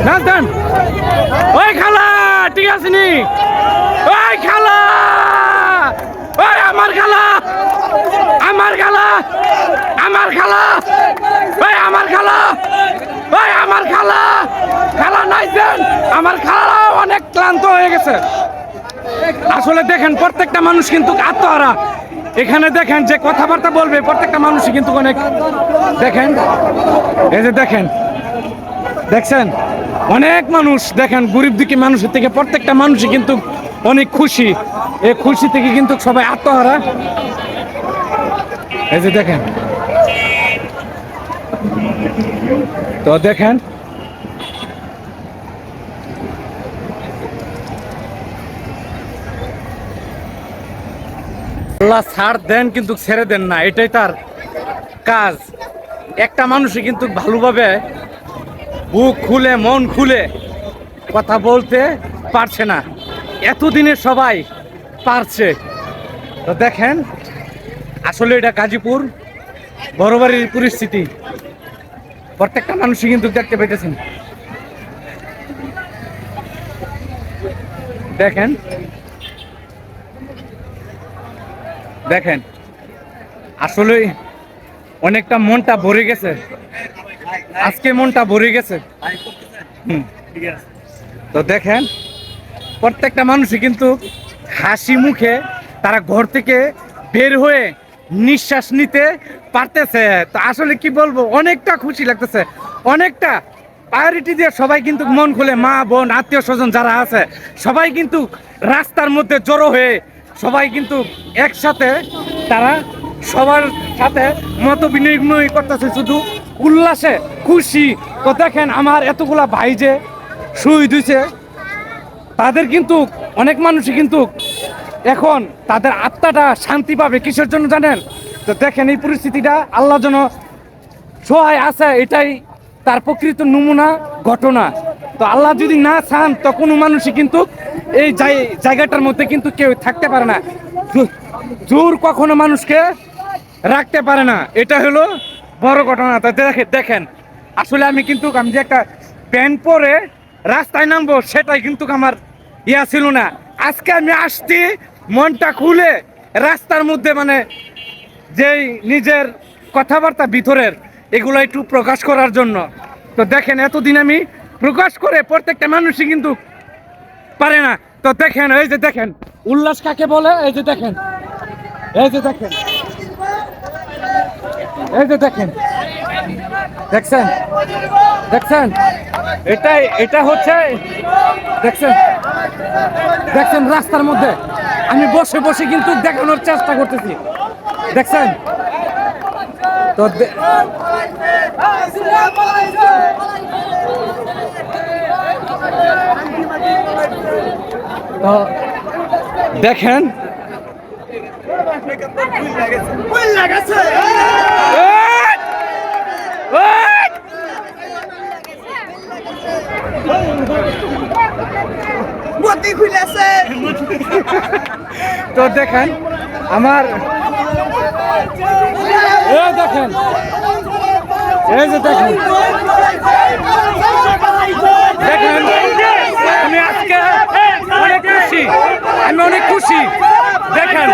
নাচ দেন। ওই খালা ঠিক আছে নি? ওই খালা, ওই আমার খালা, আমার খালা, আমার খালা, ওই আমার খালা, ওই আমার খালা, খালা নাচছেন। আমার খালা অনেক ক্লান্ত হয়ে গেছে। আসলে দেখেন প্রত্যেকটা মানুষ কিন্তু আত্মহারা। এখানে দেখেন যে কথাবার্তা বলবে প্রত্যেকটা মানুষই কিন্তু অনেক, দেখেন এই যে দেখেন, দেখছেন অনেক মানুষ, দেখেন গরিব দুঃখী মানুষের থেকে প্রত্যেকটা মানুষই কিন্তু অনেক খুশি। এই খুশি থেকে কিন্তু সবাই আত্মহারা। এই যে দেখেন, তো দেখেন আল্লাহ ছাড় দেন কিন্তু ছেড়ে দেন না, এটাই তার কাজ। একটা মানুষই কিন্তু ভালোভাবে বুক খুলে মন খুলে কথা বলতে পারছে না, এতদিনে সবাই পারছে। তো দেখেন আসলে এটা গাজীপুর বড়বাড়ির পরিস্থিতি, প্রত্যেকটা মানুষই কিন্তু দেখতে পেতেছেন। দেখেন দেখেন আসলে অনেকটা মনটা ভরে গেছে, আজকে মনটা ভরে গেছে। তো দেখেন প্রত্যেকটা মানুষই কিন্তু হাসি মুখে তারা ঘর থেকে বের হয়ে নিঃশ্বাস নিতে পারতেছে। তো আসলে কি বলবো, অনেকটা খুশি লাগতেছে, অনেকটা প্রায়োরিটি দিয়ে সবাই কিন্তু মন খুলে, মা বোন আত্মীয় স্বজন যারা আছে সবাই কিন্তু রাস্তার মধ্যে জড়ো হয়ে সবাই কিন্তু একসাথে তারা সবার সাথে মত বিনিময় করতেছে, শুধু উল্লাসে খুশি। তো দেখেন আমার এতগুলা ভাই যে শহীদ হয়েছে, তাদের কিন্তু অনেক মানুষই কিন্তু এখন তাদের আত্মাটা শান্তি পাবে। কিসের জন্য জানেন? তো দেখেন এই পরিস্থিতিটা আল্লাহ যেন সহায় আছে, এটাই তার প্রকৃত নমুনা ঘটনা। তো আল্লাহ যদি না চান তো কোনো মানুষই কিন্তু এই জায়গাটার মধ্যে কিন্তু কেউ থাকতে পারে না, জোর কখনো মানুষকে রাখতে পারে না, এটা হলো বড় ঘটনা। তো দেখেন আসলে আমি যে একটা প্যান্ট পরে রাস্তায় নামবো সেটাই কিন্তু আমার ইয়া ছিল না। আজকে আমি আসছি মনটা খুলে রাস্তার মধ্যে, মানে যেই নিজের কথাবার্তা ভিতরের এগুলো একটু প্রকাশ করার জন্য। তো দেখেন এতদিন আমি প্রকাশ করে প্রত্যেকটা মানুষই কিন্তু পারে না। তো দেখেন এই যে দেখেন উল্লাস কাকে বলে, এই যে দেখেন, এই যে দেখেন, এই যে দেখেন, দেখছেন দেখছেন এটা হচ্ছে, দেখছেন দেখছেন রাস্তার মধ্যে আমি বসে বসে কিন্তু দেখানোর চেষ্টা করতেছি, দেখছেন। তো দেখেন তো দেখেন আমার দেখেন, এই যে দেখেন, দেখেন আমি আজকে অনেক খুশি, আমি অনেক খুশি। দেখেন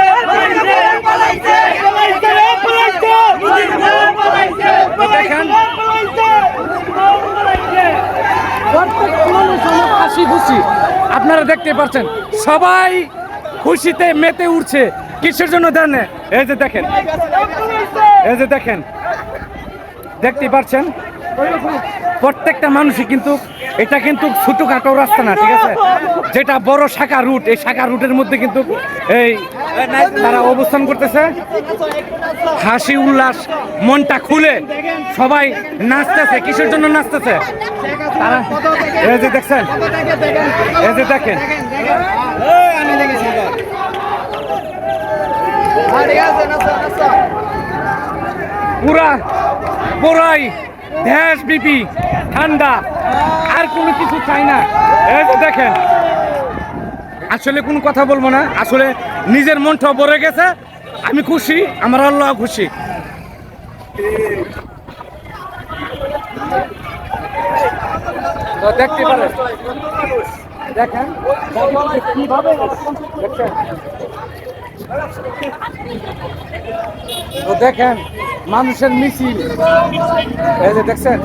দেখেন হাসি খুশি আপনারা দেখতে পাচ্ছেন, সবাই খুশিতে মেতে উঠছে। কিসের জন্য জানেন? এই যে দেখেন, এই যে দেখেন, দেখতে পাচ্ছেন প্রত্যেকটা মানুষই কিন্তু, এটা কিন্তু ছোটখাটো রাস্তা না, ঠিক আছে, যেটা বড় শাখা রুট, এই শাখা রুটের মধ্যে কিন্তু এই তারা অবস্থান করতেছে, হাসি উল্লাস মনটা খুলে সবাই নাচতেছে। কিসের জন্য নাচতেছে তারা? এই যে দেখছেন, এই যে দেখেন, পুরাই দেশ বিপি ঠান্ডা, আর কোনো কিছু চাই না। এই যে দেখেন আসলে কোনো কথা বলবো না, আসলে নিজের মনটা ভরে গেছে। আমি খুশি, আমার আল্লাহ খুশি। তো দেখতে পারেন, দেখেন কিভাবে দেখছেন? তো দেখেন মানুষের মিছিল, এই যে দেখছেন।